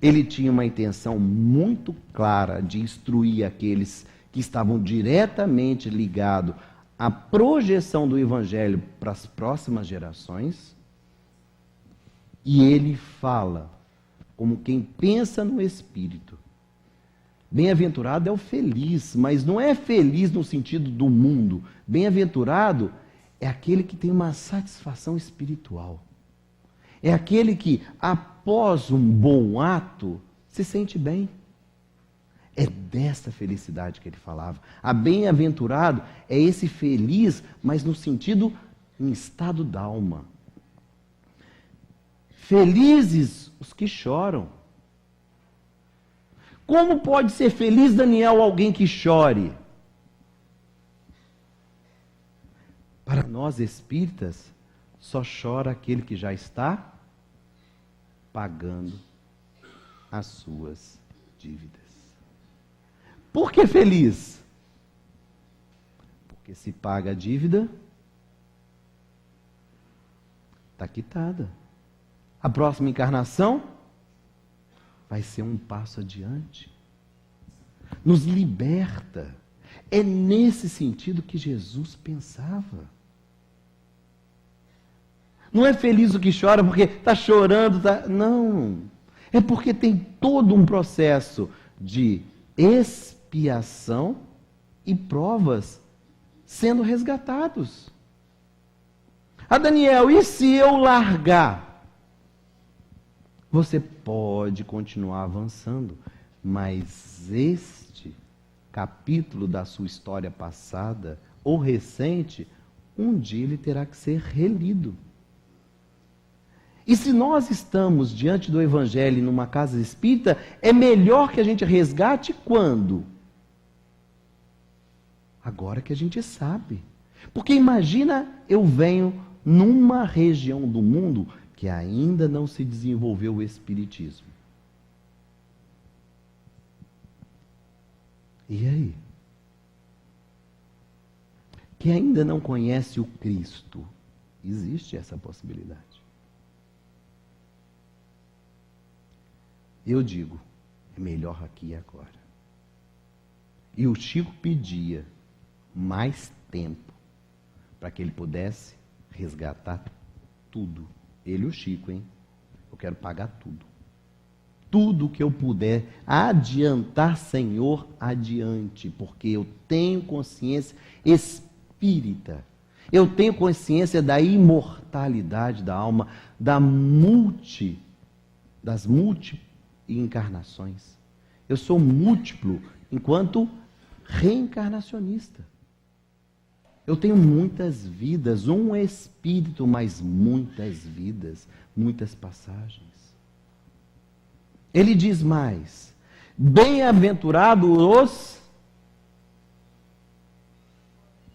Ele tinha uma intenção muito clara de instruir aqueles que estavam diretamente ligados à projeção do Evangelho para as próximas gerações. E ele fala como quem pensa no Espírito. Bem-aventurado é o feliz, mas não é feliz no sentido do mundo. Bem-aventurado é aquele que tem uma satisfação espiritual. É aquele que, após um bom ato, se sente bem. É dessa felicidade que ele falava. A bem-aventurado é esse feliz, mas no sentido, em estado d'alma. Felizes os que choram. Como pode ser feliz, Daniel, alguém que chore? Para nós espíritas, só chora aquele que já está pagando as suas dívidas. Por que feliz? Porque se paga a dívida, está quitada. A próxima encarnação vai ser um passo adiante. Nos liberta. É nesse sentido que Jesus pensava. Não é feliz o que chora porque está chorando. Não. É porque tem todo um processo de expiação e provas sendo resgatados. Daniel, e se eu largar? Você pode continuar avançando, mas este capítulo da sua história passada ou recente, um dia ele terá que ser relido. E se nós estamos diante do Evangelho numa casa espírita, é melhor que a gente resgate quando? Agora que a gente sabe. Porque imagina, eu venho numa região do mundo que ainda não se desenvolveu o Espiritismo. E aí? Que ainda não conhece o Cristo. Existe essa possibilidade. Eu digo, é melhor aqui e agora. E o Chico pedia mais tempo para que ele pudesse resgatar tudo. Ele e o Chico, hein? Eu quero pagar tudo. Tudo que eu puder adiantar, Senhor, adiante, porque eu tenho consciência espírita. Eu tenho consciência da imortalidade da alma, das multi-encarnações. Eu sou múltiplo enquanto reencarnacionista. Eu tenho muitas vidas, um espírito, mas muitas vidas, muitas passagens. Ele diz mais: bem-aventurados os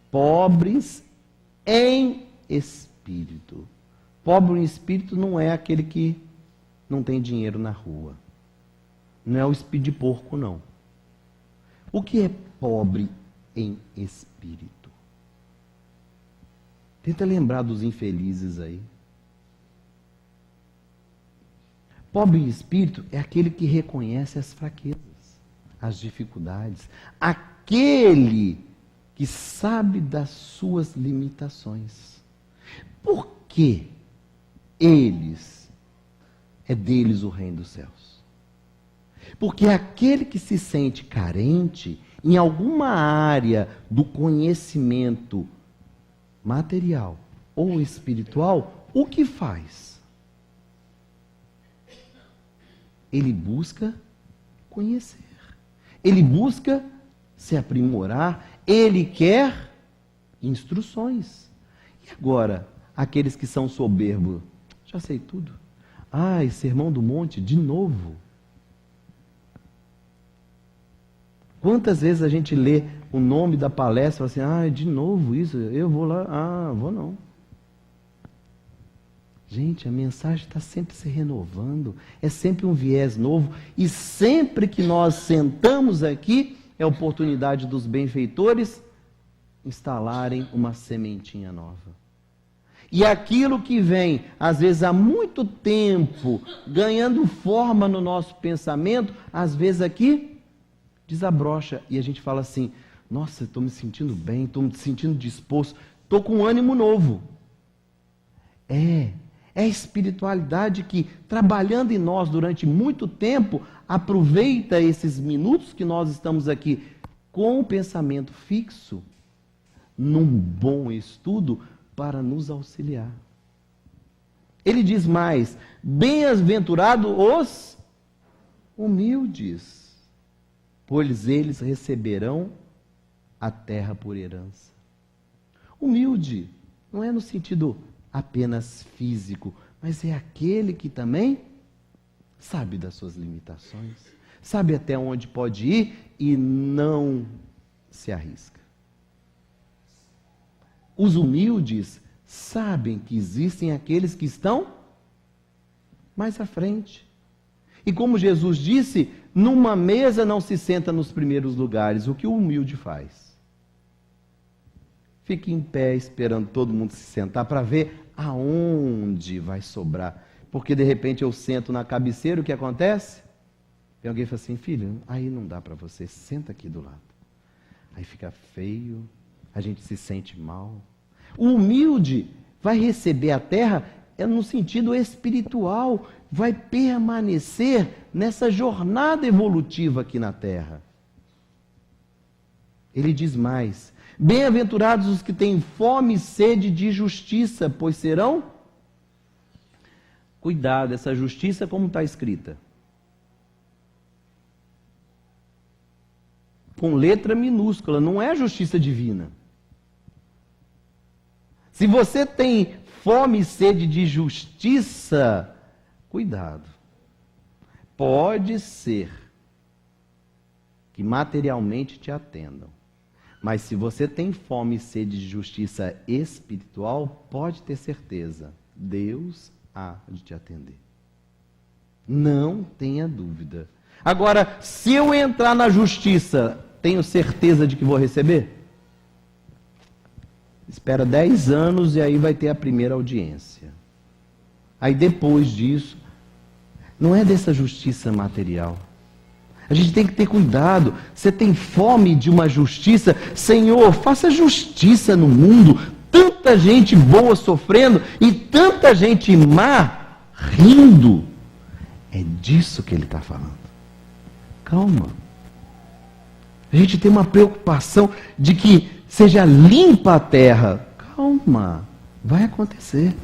pobres em espírito. Pobre em espírito não é aquele que não tem dinheiro na rua. Não é o espírito de porco, não. O que é pobre em espírito? Tenta lembrar dos infelizes aí. Pobre em espírito é aquele que reconhece as fraquezas, as dificuldades. Aquele que sabe das suas limitações. Por que é deles o reino dos céus? Porque aquele que se sente carente em alguma área do conhecimento material ou espiritual, o que faz? Ele busca conhecer. Ele busca se aprimorar. Ele quer instruções. E agora, aqueles que são soberbos? Já sei tudo. Sermão do Monte, de novo. Quantas vezes a gente lê o nome da palestra e fala assim, de novo isso, eu vou lá, vou não. Gente, a mensagem está sempre se renovando, é sempre um viés novo, e sempre que nós sentamos aqui, é a oportunidade dos benfeitores instalarem uma sementinha nova. E aquilo que vem, às vezes há muito tempo, ganhando forma no nosso pensamento, às vezes aqui desabrocha e a gente fala assim, nossa, estou me sentindo bem, estou me sentindo disposto, estou com um ânimo novo. É a espiritualidade que, trabalhando em nós durante muito tempo, aproveita esses minutos que nós estamos aqui com o pensamento fixo, num bom estudo, para nos auxiliar. Ele diz mais, bem-aventurados humildes, pois eles receberão a terra por herança. Humilde não é no sentido apenas físico, mas é aquele que também sabe das suas limitações, sabe até onde pode ir e não se arrisca. Os humildes sabem que existem aqueles que estão mais à frente. E como Jesus disse, numa mesa não se senta nos primeiros lugares. O que o humilde faz? Fica em pé esperando todo mundo se sentar para ver aonde vai sobrar. Porque de repente eu sento na cabeceira, o que acontece? Tem alguém que fala assim, filho, aí não dá para você, senta aqui do lado. Aí fica feio, a gente se sente mal. O humilde vai receber a terra no sentido espiritual, vai permanecer nessa jornada evolutiva aqui na terra. Ele diz mais, bem-aventurados os que têm fome e sede de justiça, pois serão... Cuidado, essa justiça como está escrita? Com letra minúscula, não é justiça divina. Se você tem fome e sede de justiça, cuidado. Pode ser que materialmente te atendam. Mas se você tem fome e sede de justiça espiritual, pode ter certeza, Deus há de te atender. Não tenha dúvida. Agora, se eu entrar na justiça, tenho certeza de que vou receber? Espera 10 anos e aí vai ter a primeira audiência. Aí depois disso, não é dessa justiça material. A gente tem que ter cuidado. Você tem fome de uma justiça? Senhor, faça justiça no mundo. Tanta gente boa sofrendo e tanta gente má rindo. É disso que ele está falando. Calma. A gente tem uma preocupação de que seja limpa a terra. Calma, vai acontecer.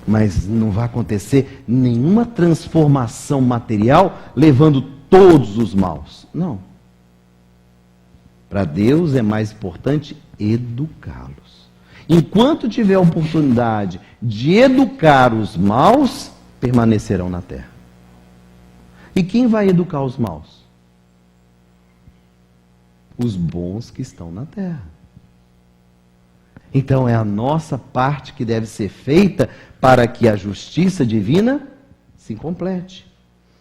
Mas não vai acontecer nenhuma transformação material levando todos os maus. Não. Para Deus é mais importante educá-los. Enquanto tiver a oportunidade de educar os maus, permanecerão na terra. E quem vai educar os maus? Os bons que estão na terra. Então é a nossa parte que deve ser feita para que a justiça divina se complete.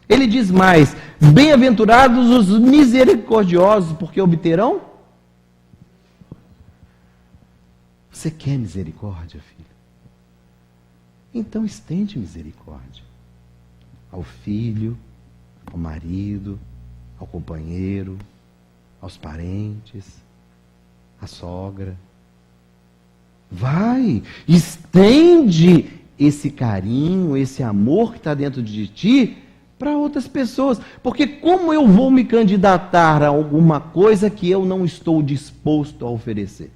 Ele diz mais, bem-aventurados os misericordiosos, porque obterão. Você quer misericórdia, filho? Então estende misericórdia ao filho, ao marido, ao companheiro, aos parentes, à sogra. Vai, estende esse carinho, esse amor que está dentro de ti para outras pessoas. Porque como eu vou me candidatar a alguma coisa que eu não estou disposto a oferecer?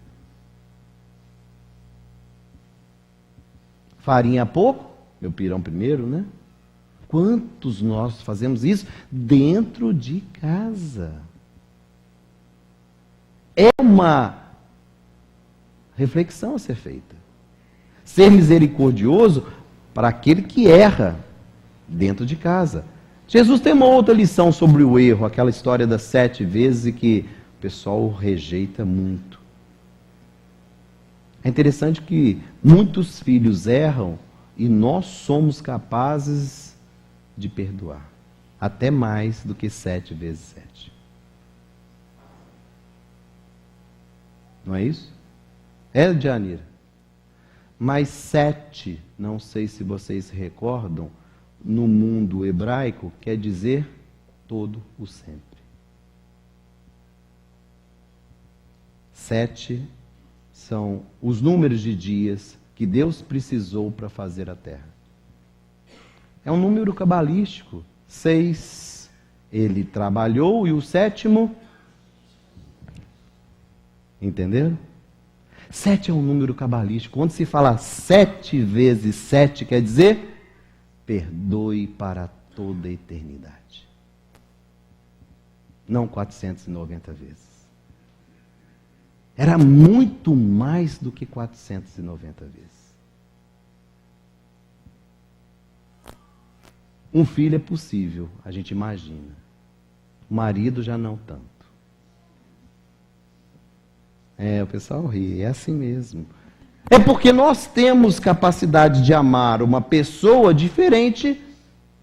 Farinha pouco, meu pirão primeiro, né? Quantos nós fazemos isso dentro de casa? É uma reflexão a ser feita. Ser misericordioso para aquele que erra dentro de casa. Jesus tem uma outra lição sobre o erro, aquela história das 7 vezes e que o pessoal rejeita muito. É interessante que muitos filhos erram e nós somos capazes de perdoar. Até mais do que 7 vezes 7. Não é isso? É, Janira? Mas 7, não sei se vocês se recordam, no mundo hebraico quer dizer todo o sempre. 7 são os números de dias que Deus precisou para fazer a terra. É um número cabalístico. 6, ele trabalhou e o 7º... Entenderam? 7 é um número cabalístico. Quando se fala 7 vezes 7, quer dizer perdoe para toda a eternidade. não 490 vezes. Era muito mais do que 490 vezes. Um filho é possível, a gente imagina. O marido já não tanto. O pessoal ri, é assim mesmo. É porque nós temos capacidade de amar uma pessoa diferente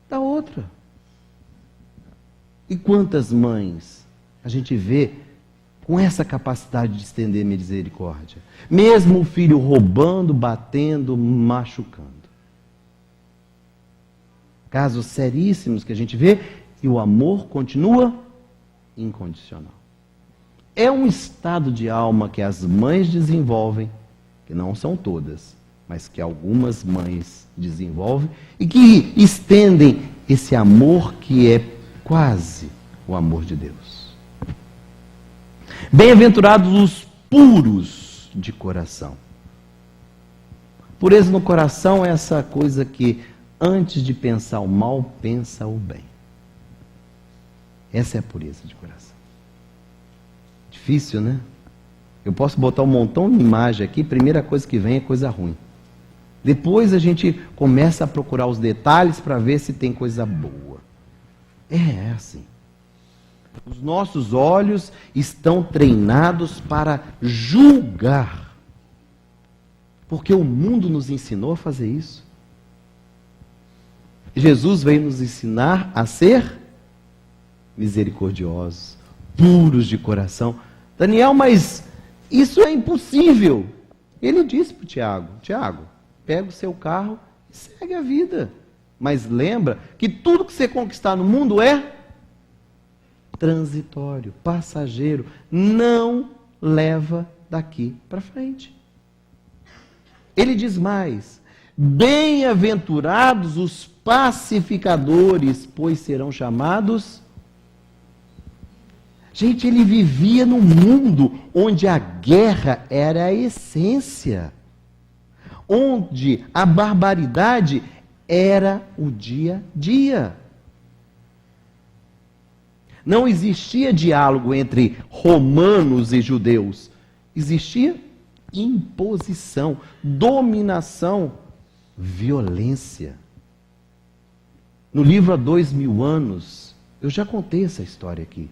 da outra. E quantas mães a gente vê com essa capacidade de estender misericórdia? Mesmo o filho roubando, batendo, machucando. Casos seríssimos que a gente vê e o amor continua incondicional. É um estado de alma que as mães desenvolvem, que não são todas, mas que algumas mães desenvolvem e que estendem esse amor que é quase o amor de Deus. Bem-aventurados os puros de coração. Pureza no coração é essa coisa que antes de pensar o mal, pensa o bem. Essa é a pureza de coração. Difícil, né? Eu posso botar um montão de imagem aqui, primeira coisa que vem é coisa ruim. Depois a gente começa a procurar os detalhes para ver se tem coisa boa. É assim. Os nossos olhos estão treinados para julgar. Porque o mundo nos ensinou a fazer isso. Jesus veio nos ensinar a ser misericordiosos, puros de coração. Daniel, mas isso é impossível. Ele disse para o Tiago, Tiago, pega o seu carro e segue a vida. Mas lembra que tudo que você conquistar no mundo é transitório, passageiro. Não leva daqui para frente. Ele diz mais, bem-aventurados os pacificadores, pois serão chamados... Gente, ele vivia num mundo onde a guerra era a essência. Onde a barbaridade era o dia a dia. Não existia diálogo entre romanos e judeus. Existia imposição, dominação, violência. No livro Há 2000 anos, eu já contei essa história aqui.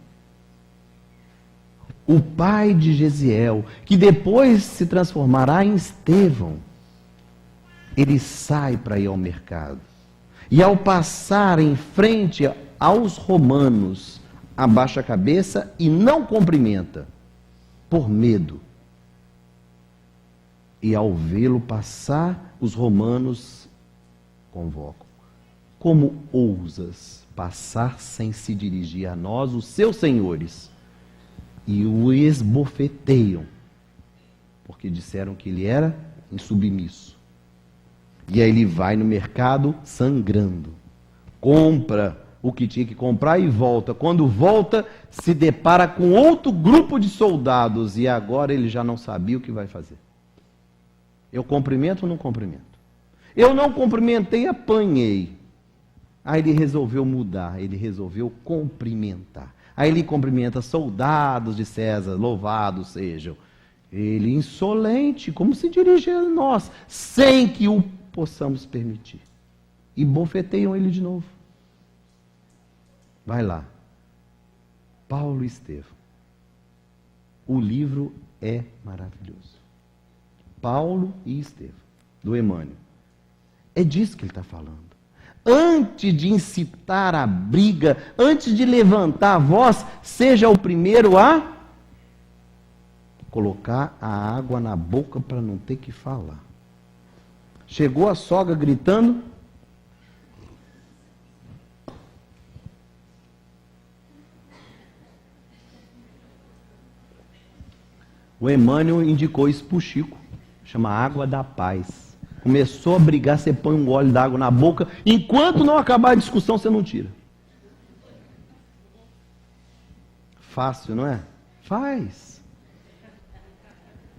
O pai de Gesiel, que depois se transformará em Estevão, ele sai para ir ao mercado. E ao passar em frente aos romanos, abaixa a cabeça e não cumprimenta, por medo. E ao vê-lo passar, os romanos convocam. Como ousas passar sem se dirigir a nós, os seus senhores? E o esbofeteiam, porque disseram que ele era insubmisso. E aí ele vai no mercado sangrando, compra o que tinha que comprar e volta. Quando volta, se depara com outro grupo de soldados e agora ele já não sabia o que vai fazer. Eu cumprimento ou não cumprimento? Eu não cumprimentei, apanhei. Aí ele resolveu mudar, ele resolveu cumprimentar. Aí ele cumprimenta soldados de César, louvados sejam. Ele insolente, como se dirige a nós, sem que o possamos permitir. E bofeteiam ele de novo. Vai lá. Paulo e Estevão. O livro é maravilhoso. Paulo e Estevão, do Emmanuel. É disso que ele está falando. Antes de incitar a briga, antes de levantar a voz, seja o primeiro a colocar a água na boca para não ter que falar. Chegou a sogra gritando. O Emmanuel indicou isso para o Chico, chama água da paz. Começou a brigar, você põe um gole d'água na boca, enquanto não acabar a discussão, você não tira. Fácil, não é? Faz.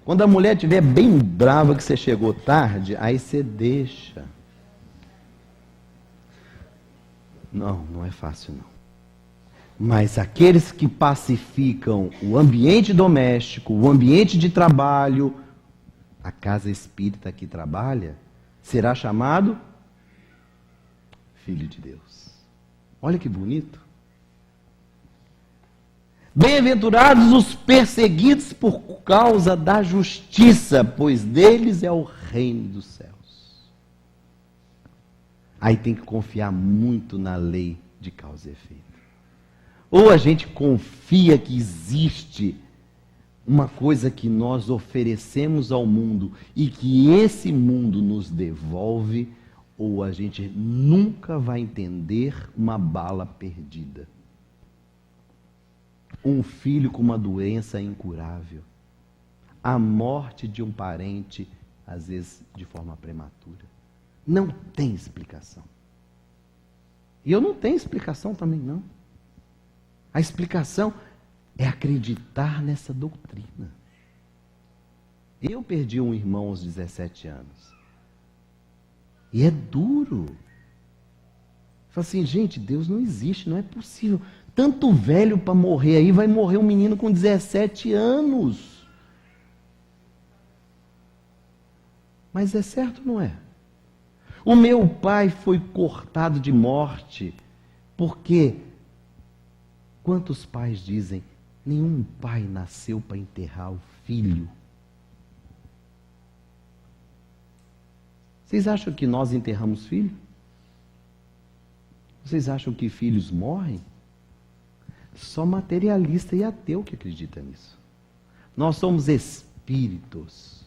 Quando a mulher estiver bem brava que você chegou tarde, aí você deixa. Não, não é fácil não. Mas aqueles que pacificam o ambiente doméstico, o ambiente de trabalho, a casa espírita que trabalha, será chamado Filho de Deus. Olha que bonito. Bem-aventurados os perseguidos por causa da justiça, pois deles é o reino dos céus. Aí tem que confiar muito na lei de causa e efeito. Ou a gente confia que existe uma coisa que nós oferecemos ao mundo e que esse mundo nos devolve, ou a gente nunca vai entender uma bala perdida. Um filho com uma doença incurável. A morte de um parente, às vezes de forma prematura. Não tem explicação. E eu não tenho explicação também, não. A explicação é acreditar nessa doutrina. Eu perdi um irmão aos 17 anos. E é duro. Fala assim, gente, Deus não existe, não é possível. Tanto velho para morrer aí, vai morrer um menino com 17 anos. Mas é certo, não é? O meu pai foi cortado de morte, porque quantos pais dizem, nenhum pai nasceu para enterrar o filho? Vocês acham que nós enterramos filho? Vocês acham que filhos morrem? Só materialista e ateu que acredita nisso. Nós somos espíritos.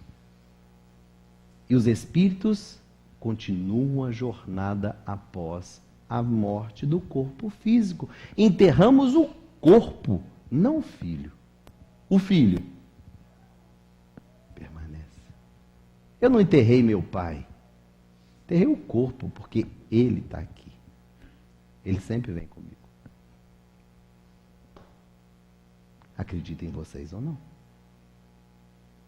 E os espíritos continuam a jornada após a morte do corpo físico. Enterramos o corpo, não o filho. O filho permanece. Eu não enterrei meu pai. Enterrei o corpo, porque ele está aqui. Ele sempre vem comigo. Acreditem em vocês ou não.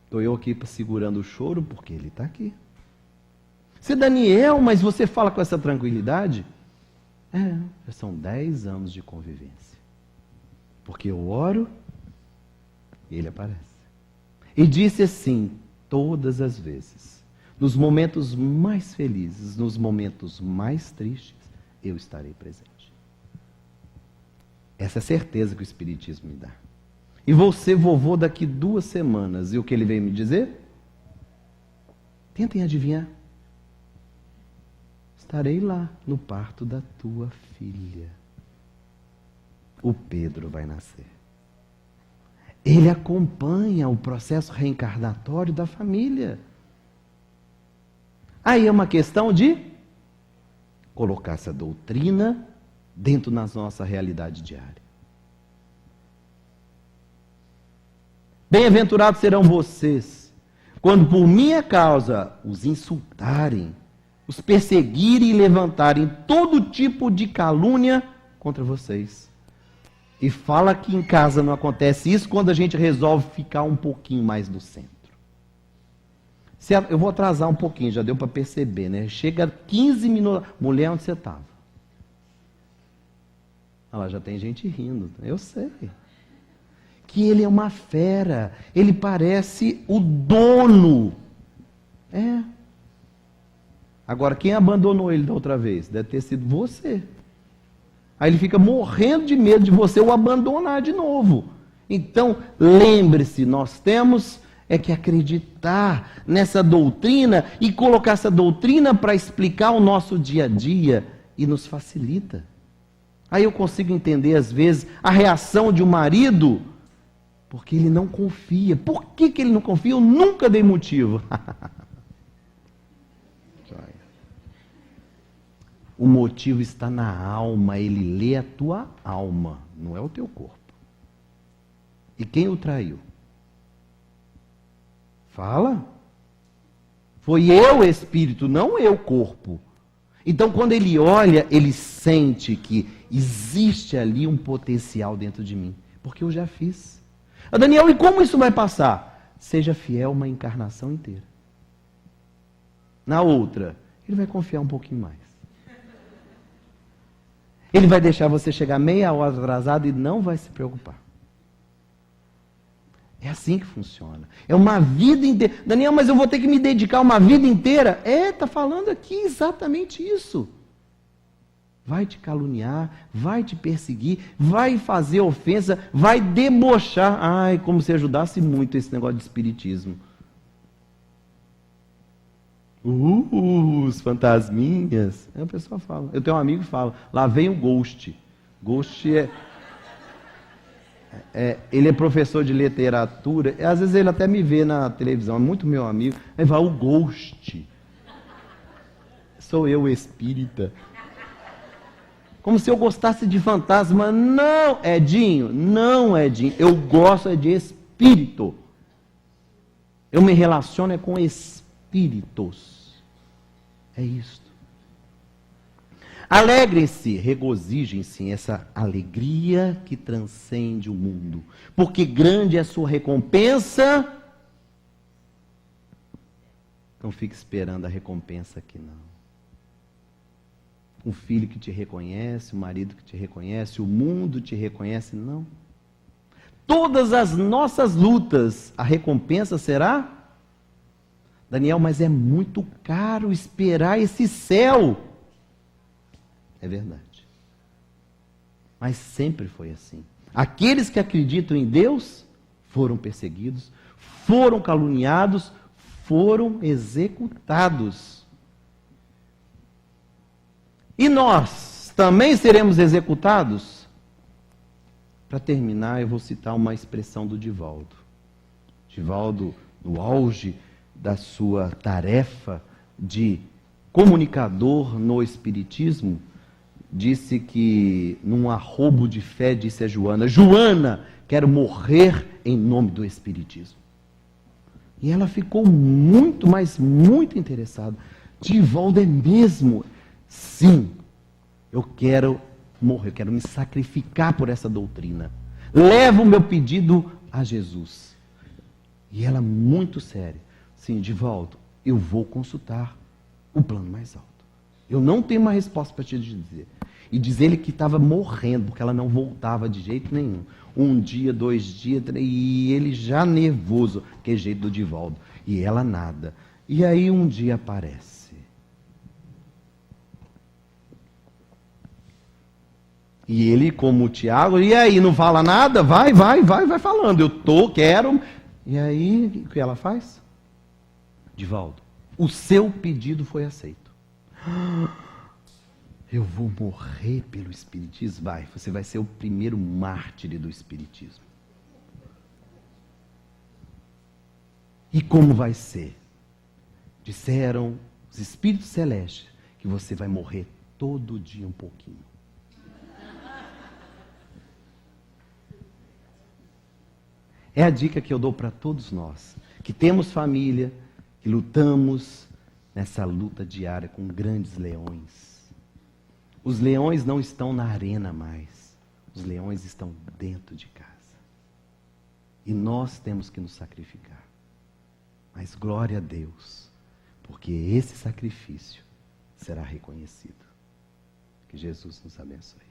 Estou eu aqui segurando o choro porque ele está aqui. Você, Daniel, mas você fala com essa tranquilidade? Já são 10 anos de convivência. Porque eu oro e ele aparece. E disse assim, todas as vezes, nos momentos mais felizes, nos momentos mais tristes, eu estarei presente. Essa é a certeza que o Espiritismo me dá. E vou ser vovô daqui 2 semanas. E o que ele veio me dizer? Tentem adivinhar. Estarei lá no parto da tua filha. O Pedro vai nascer. Ele acompanha o processo reencarnatório da família. Aí é uma questão de colocar essa doutrina dentro da nossa realidade diária. Bem-aventurados serão vocês, quando por minha causa os insultarem, os perseguirem e levantarem todo tipo de calúnia contra vocês. E fala que em casa não acontece isso quando a gente resolve ficar um pouquinho mais no centro. Eu vou atrasar um pouquinho, já deu para perceber, né? Chega 15 minutos. Mulher, onde você estava? Olha lá, já tem gente rindo. Eu sei. Que ele é uma fera. Ele parece o dono. Agora, quem abandonou ele da outra vez? Deve ter sido você. Aí ele fica morrendo de medo de você o abandonar de novo. Então, lembre-se, nós temos que acreditar nessa doutrina e colocar essa doutrina para explicar o nosso dia a dia e nos facilita. Aí eu consigo entender, às vezes, a reação de um marido, porque ele não confia. Por que ele não confia? Eu nunca dei motivo. O motivo está na alma, ele lê a tua alma, não é o teu corpo. E quem o traiu? Fala. Foi eu, espírito, não eu, corpo. Então, quando ele olha, ele sente que existe ali um potencial dentro de mim. Porque eu já fiz. Daniel, e como isso vai passar? Seja fiel uma encarnação inteira. Na outra, ele vai confiar um pouquinho mais. Ele vai deixar você chegar meia hora atrasado e não vai se preocupar. É assim que funciona. É uma vida inteira. Daniel, mas eu vou ter que me dedicar uma vida inteira? Está falando aqui exatamente isso. Vai te caluniar, vai te perseguir, vai fazer ofensa, vai debochar. Ai, como se ajudasse muito esse negócio de espiritismo. Os fantasminhas. Aí a pessoa fala. Eu tenho um amigo que fala, lá vem o Ghost. Ghost ele é professor de literatura. Às vezes ele até me vê na televisão, é muito meu amigo. Aí vai o Ghost. Sou eu espírita. Como se eu gostasse de fantasma. Não, Edinho, não, Edinho. Eu gosto de espírito. Eu me relaciono com espíritos. É isto. Alegrem-se, regozijem-se em essa alegria que transcende o mundo. Porque grande é a sua recompensa. Não fique esperando a recompensa aqui, não. Um filho que te reconhece, um marido que te reconhece, o mundo te reconhece, não. Todas as nossas lutas, a recompensa será? Daniel, mas é muito caro esperar esse céu. É verdade. Mas sempre foi assim. Aqueles que acreditam em Deus foram perseguidos, foram caluniados, foram executados. E nós também seremos executados? Para terminar, eu vou citar uma expressão do Divaldo. Divaldo, no auge da sua tarefa de comunicador no Espiritismo, disse que, num arrobo de fé, disse a Joana, Joana, quero morrer em nome do Espiritismo. E ela ficou muito, mas muito interessada. Divaldo é mesmo? Sim, eu quero morrer, eu quero me sacrificar por essa doutrina. Levo o meu pedido a Jesus. E ela muito séria. Sim, Divaldo, eu vou consultar o plano mais alto. Eu não tenho uma resposta para te dizer. E diz ele que estava morrendo, porque ela não voltava de jeito nenhum. Um dia, 2 dias, e ele já nervoso, que é jeito do Divaldo. E ela nada. E aí um dia aparece. E ele, como o Tiago, e aí, não fala nada? Vai falando. Quero. E aí, o que ela faz? Divaldo, o seu pedido foi aceito. Eu vou morrer pelo Espiritismo? Você vai ser o primeiro mártir do Espiritismo. E como vai ser? Disseram os Espíritos Celestes que você vai morrer todo dia um pouquinho. É a dica que eu dou para todos nós, que temos família, que lutamos nessa luta diária com grandes leões. Os leões não estão na arena mais, os leões estão dentro de casa. E nós temos que nos sacrificar. Mas glória a Deus, porque esse sacrifício será reconhecido. Que Jesus nos abençoe.